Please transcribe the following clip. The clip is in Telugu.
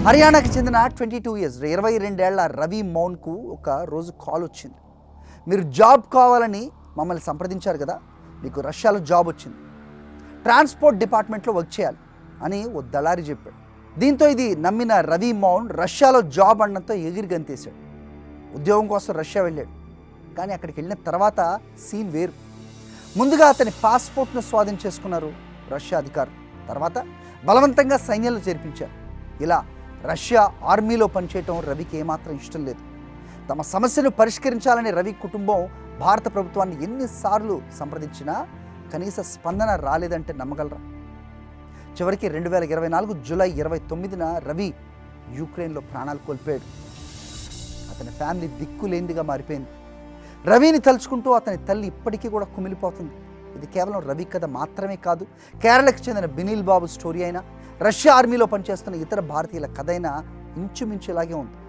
హర్యానాకి చెందిన 22 ఇయర్స్ 22 ఏళ్ల రవి మౌన్కు ఒక రోజు కాల్ వచ్చింది. మీరు జాబ్ కావాలని మమ్మల్ని సంప్రదించారు కదా, మీకు రష్యాలో జాబ్ వచ్చింది, ట్రాన్స్పోర్ట్ డిపార్ట్మెంట్లో వర్క్ చేయాలి అని ఓ దళారి చెప్పాడు. దీంతో ఇది నమ్మిన రవి మౌన్ రష్యాలో జాబ్ అనడంతో ఎగిరి గంతేశాడు. ఉద్యోగం కోసం రష్యా వెళ్ళాడు. కానీ అక్కడికి వెళ్ళిన తర్వాత సీన్ వేరు. ముందుగా అతని పాస్పోర్ట్ను స్వాధీనం చేసుకున్నారు రష్యా అధికారులు. తర్వాత బలవంతంగా సైన్యంలో చేర్పించారు. ఇలా రష్యా ఆర్మీలో పనిచేయటం రవికి ఏమాత్రం ఇష్టం లేదు. తమ సమస్యను పరిష్కరించాలని రవి కుటుంబం భారత ప్రభుత్వాన్ని ఎన్నిసార్లు సంప్రదించినా కనీస స్పందన రాలేదంటే నమ్మగలరా? చివరికి 2024 జూలై 29న రవి యుక్రెయిన్లో ప్రాణాలు కోల్పోయాడు. అతని ఫ్యామిలీ దిక్కులేనిదిగా మారిపోయింది. రవిని తలుచుకుంటూ అతని తల్లి ఇప్పటికీ కూడా కుమిలిపోతుంది. ఇది కేవలం రవి కథ మాత్రమే కాదు, కేరళకు చెందిన బినిల్ బాబు స్టోరీ అయినా, రష్యా ఆర్మీలో పనిచేస్తున్న ఇతర భారతీయుల కథ అయినా ఇంచుమించు ఇలాగే ఉంది.